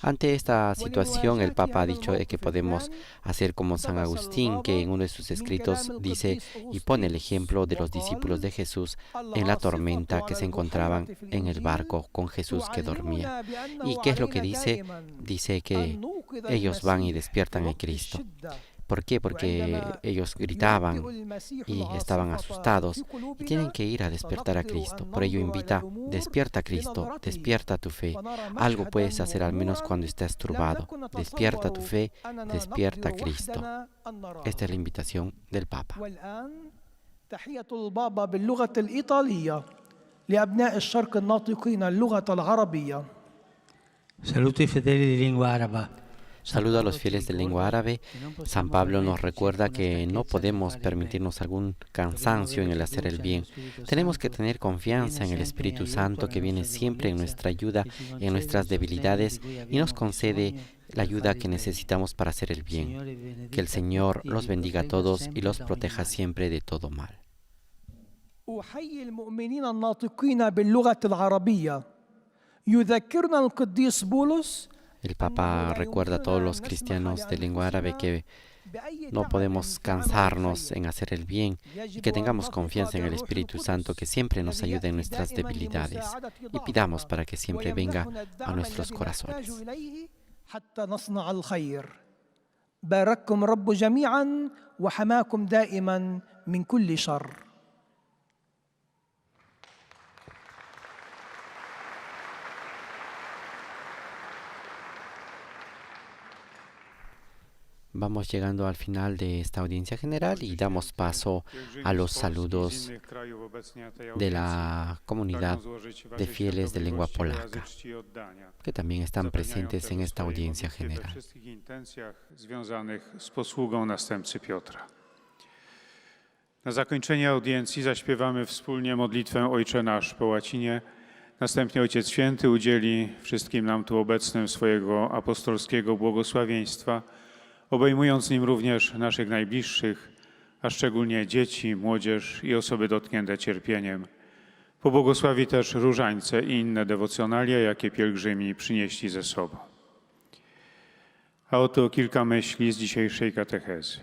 Ante esta situación, el Papa ha dicho que podemos hacer como San Agustín, que en uno de sus escritos dice y pone el ejemplo de los discípulos de Jesús en la tormenta que se encontraban en el barco con Jesús que dormía. ¿Y qué es lo que dice? Dice que ellos van y despiertan a Cristo. ¿Por qué? Porque ellos gritaban y estaban asustados y tienen que ir a despertar a Cristo. Por ello invita, despierta a Cristo, despierta tu fe. Algo puedes hacer al menos cuando estés turbado. Despierta tu fe, despierta a Cristo. Esta es la invitación del Papa. تحية البابا باللغة الإيطالية لأبناء الشرق الناطقين اللغة العربية. Saluti i fedeli di lingua araba. Saludo a los fieles de lengua árabe. San Pablo nos recuerda que no podemos permitirnos algún cansancio en el hacer el bien. Tenemos que tener confianza en el Espíritu Santo que viene siempre en nuestra ayuda, en nuestras debilidades y nos concede la ayuda que necesitamos para hacer el bien. Que el Señor los bendiga a todos y los proteja siempre de todo mal. أحيي المؤمنين الناطقين باللغة العربية. يذكرنا القديس بولس. El Papa recuerda a todos los cristianos de lengua árabe que no podemos cansarnos en hacer el bien y que tengamos confianza en el Espíritu Santo que siempre nos ayuda en nuestras debilidades y pidamos para que siempre venga a nuestros corazones. حتى نصنع الخير. بارككم رب جميعا وحماكم دائما من كل شر. Vamos llegando al final de esta audiencia general y damos paso a los saludos de la comunidad de fieles de lengua polaca, que también están presentes en esta audiencia general. Na zakończenie audiencji zaśpiewamy wspólnie modlitwę Ojcze Nasz po łacinie. Następnie Ojciec Święty udzieli wszystkim nam tu obecnym swojego apostolskiego błogosławieństwa, obejmując nim również naszych najbliższych, a szczególnie dzieci, młodzież i osoby dotknięte cierpieniem. Pobłogosławi też różańce i inne dewocjonalia, jakie pielgrzymi przynieśli ze sobą. A oto kilka myśli z dzisiejszej katechezy.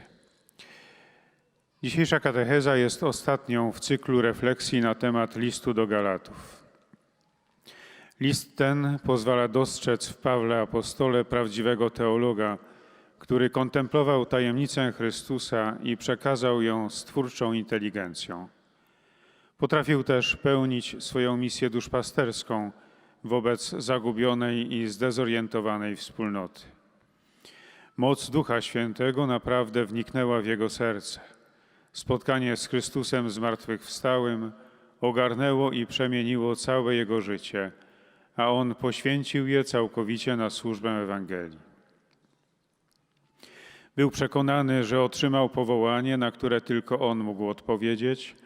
Dzisiejsza katecheza jest ostatnią w cyklu refleksji na temat listu do Galatów. List ten pozwala dostrzec w Pawle apostole prawdziwego teologa, który kontemplował tajemnicę Chrystusa i przekazał ją z twórczą inteligencją. Potrafił też pełnić swoją misję duszpasterską wobec zagubionej i zdezorientowanej wspólnoty. Moc Ducha Świętego naprawdę wniknęła w jego serce. Spotkanie z Chrystusem zmartwychwstałym ogarnęło i przemieniło całe jego życie, a on poświęcił je całkowicie na służbę Ewangelii. Był przekonany, że otrzymał powołanie, na które tylko on mógł odpowiedzieć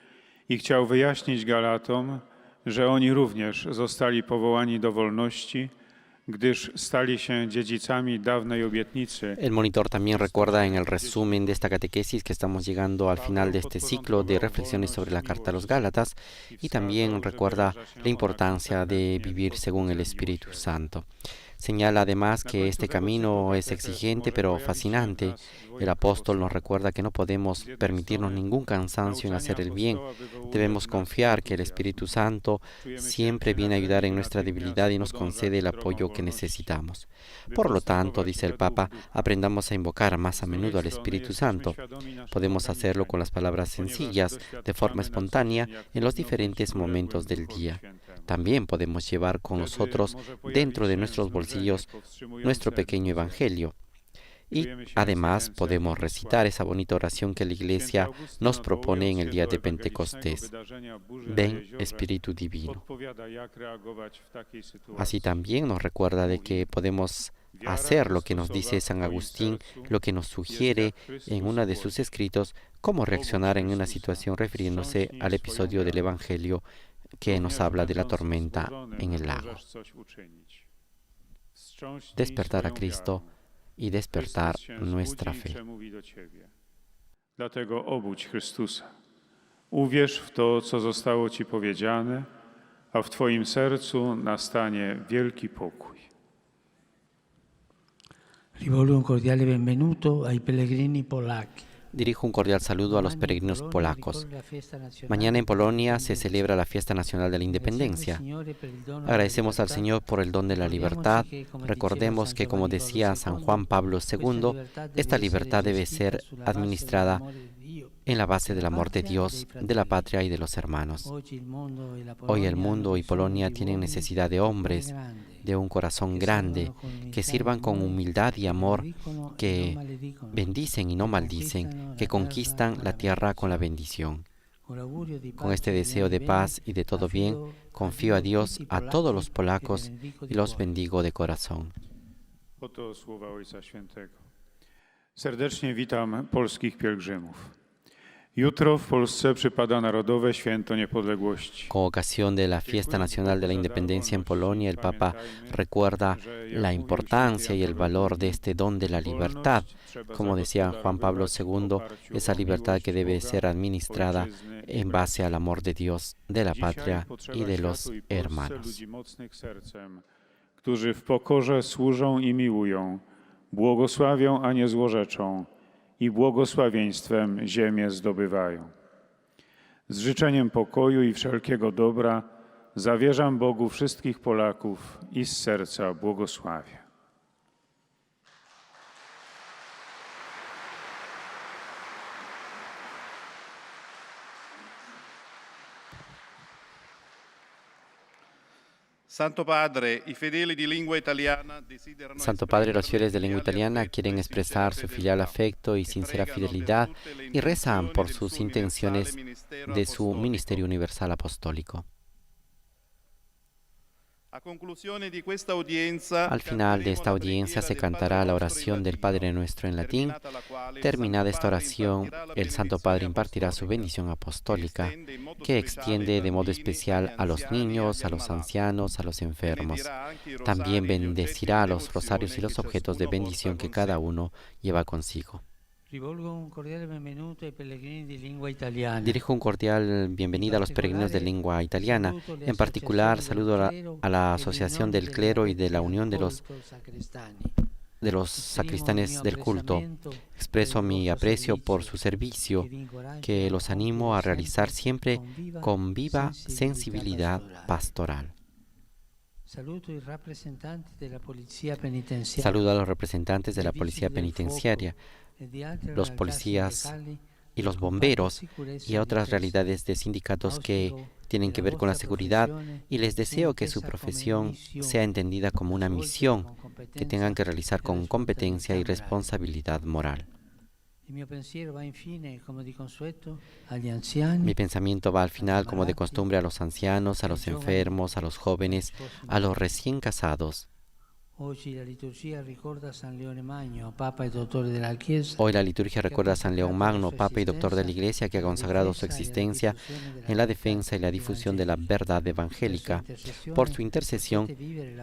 i chciał wyjaśnić Galatom, że oni również zostali powołani do wolności, gdyż stali się dziedzicami dawnej obietnicy. El monitor también recuerda en el resumen de esta catequesis que estamos llegando al final de este ciclo de reflexiones sobre la Carta a los Gálatas y también recuerda la importancia de vivir según el Espíritu Santo. Señala además que este camino es exigente pero fascinante. El apóstol nos recuerda que no podemos permitirnos ningún cansancio en hacer el bien. Debemos confiar que el Espíritu Santo siempre viene a ayudar en nuestra debilidad y nos concede el apoyo que necesitamos. Por lo tanto, dice el Papa, aprendamos a invocar más a menudo al Espíritu Santo. Podemos hacerlo con las palabras sencillas, de forma espontánea, en los diferentes momentos del día. También podemos llevar con nosotros, dentro de nuestros bolsillos, nuestro pequeño evangelio. Y además podemos recitar esa bonita oración que la Iglesia nos propone en el día de Pentecostés. Ven, Espíritu Divino. Así también nos recuerda de que podemos hacer lo que nos dice San Agustín, lo que nos sugiere en uno de sus escritos, cómo reaccionar en una situación refiriéndose al episodio del Evangelio que nos habla de la tormenta en el lago. Despertar a Cristo y despertar nuestra fe. Dlatego obudź Chrystusa. Uwierz w to, co zostało Ci powiedziane, a w Twoim sercu nastanie wielki pokój. Rivolgo un cordiale benvenuto ai pellegrini polacchi. Dirijo un cordial saludo a los peregrinos polacos. Mañana en Polonia se celebra la Fiesta Nacional de la Independencia. Agradecemos al Señor por el don de la libertad. Recordemos que, como decía San Juan Pablo II, esta libertad debe ser administrada en la base del amor de Dios, de la patria y de los hermanos. Hoy el mundo y Polonia tienen necesidad de hombres, de un corazón grande, que sirvan con humildad y amor, que bendicen y no maldicen, que conquistan la tierra con la bendición. Con este deseo de paz y de todo bien, confío a Dios a todos los polacos y los bendigo de corazón. Oto słowa Ojca Świętego. Serdecznie witam polskich pielgrzymów. Jutro w Polsce przypada Narodowe Święto Niepodległości. Con ocasión de la Fiesta Nacional de la Independencia en Polonia, el Papa recuerda la importancia y el valor de este don de la libertad. Como decía Juan Pablo II, esa libertad que debe ser administrada en base al amor de Dios, de la patria y de los hermanos. Ludzi mocnych sercem, którzy w pokorze służą i miłują, błogosławią, a nie złorzeczą, i błogosławieństwem ziemię zdobywają. Z życzeniem pokoju i wszelkiego dobra zawierzam Bogu wszystkich Polaków i z serca błogosławię. Santo Padre, i fedeli di lingua italiana desiderano Santo Padre, los fieles de lengua italiana quieren expresar su filial afecto y sincera fidelidad y rezan por sus intenciones de su ministerio universal apostólico. Al final de esta audiencia se cantará la oración del Padre Nuestro en latín. Terminada esta oración, el Santo Padre impartirá su bendición apostólica, que extiende de modo especial a los niños, a los ancianos, a los enfermos. También bendecirá a los rosarios y los objetos de bendición que cada uno lleva consigo. Dirijo un cordial bienvenida a los peregrinos de lengua italiana. En particular, saludo a la Asociación del Clero y de la Unión de los sacristanes del culto. Expreso mi aprecio por su servicio, que los animo a realizar siempre con viva sensibilidad pastoral. Saludo a los representantes de la Policía Penitenciaria, los policías y los bomberos y a otras realidades de sindicatos que tienen que ver con la seguridad, y les deseo que su profesión sea entendida como una misión que tengan que realizar con competencia y responsabilidad moral. Mi pensamiento va al final, como de costumbre, a los ancianos, a los enfermos, a los jóvenes, a los recién casados. Hoy la liturgia recuerda a San León Magno, Papa y Doctor de la Iglesia, que ha consagrado su existencia en la defensa y la difusión de la verdad evangélica. Por su intercesión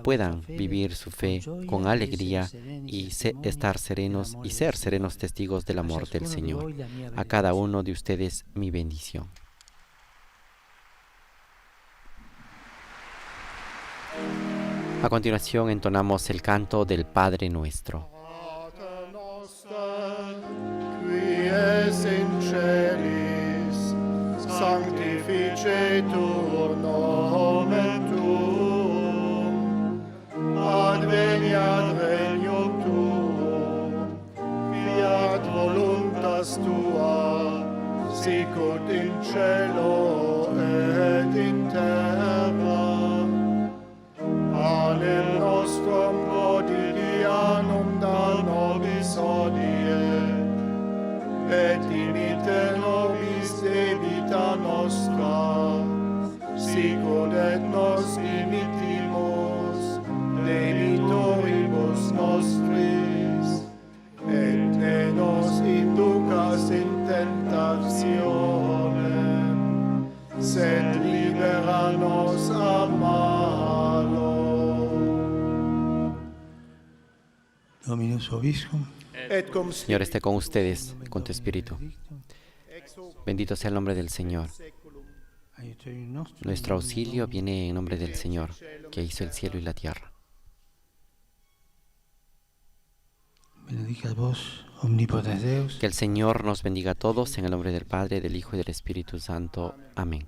puedan vivir su fe con alegría y estar serenos y ser serenos testigos del amor del Señor. A cada uno de ustedes mi bendición. A continuación entonamos el canto del Padre Nuestro. Pater noster, qui es in celis, sanctificetur nomen tuum, adveniat regnum tuum, fiat voluntas tua, sicut in cielo et in terra. Panem nostrum quotidianum da nobis hodie, et dimitte nobis debita nostra, sicut et nos dimittimus debitoribus nostris, et ne nos inducas in tentationem, sed libera nos a malo. Dominus Vobiscum. Señor, esté con ustedes, con tu espíritu. Bendito sea el nombre del Señor. Nuestro auxilio viene en nombre del Señor, que hizo el cielo y la tierra. benedicat vos, omnipotens Deus, Que el Señor nos bendiga a todos en el nombre del Padre, del Hijo y del Espíritu Santo. Amén.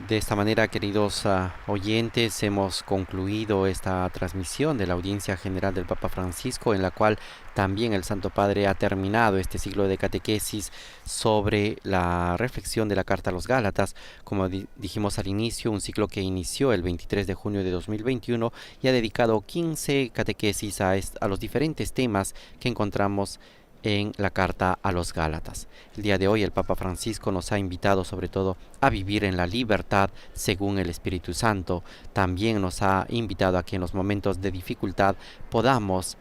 De esta manera, queridos oyentes, hemos concluido esta transmisión de la audiencia general del Papa Francisco, en la cual también el Santo Padre ha terminado este ciclo de catequesis sobre la reflexión de la Carta a los Gálatas, como dijimos al inicio, un ciclo que inició el 23 de junio de 2021 y ha dedicado 15 catequesis a los diferentes temas que encontramos en la Carta a los Gálatas. El día de hoy el Papa Francisco nos ha invitado sobre todo a vivir en la libertad según el Espíritu Santo. También nos ha invitado a que en los momentos de dificultad podamos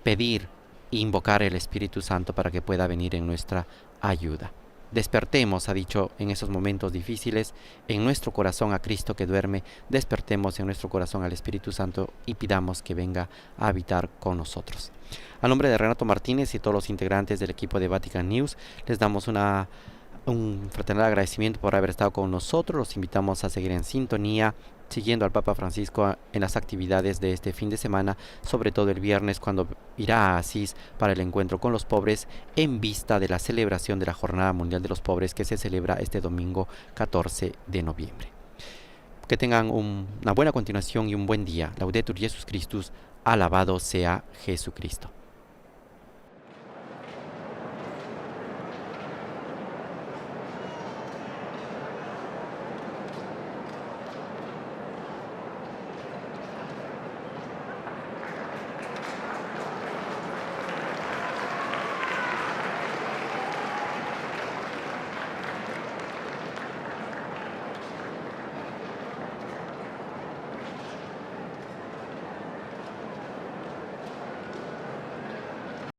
pedir e invocar el Espíritu Santo para que pueda venir en nuestra ayuda. Despertemos, ha dicho, en esos momentos difíciles, en nuestro corazón a Cristo que duerme, despertemos en nuestro corazón al Espíritu Santo y pidamos que venga a habitar con nosotros. A nombre de Renato Martínez y todos los integrantes del equipo de Vatican News, les damos un fraternal agradecimiento por haber estado con nosotros. Los invitamos a seguir en sintonía, siguiendo al Papa Francisco en las actividades de este fin de semana, sobre todo el viernes cuando irá a Asís para el encuentro con los pobres en vista de la celebración de la Jornada Mundial de los Pobres que se celebra este domingo 14 de noviembre. Que tengan una buena continuación y un buen día. Laudetur Jesus Christus, alabado sea Jesucristo.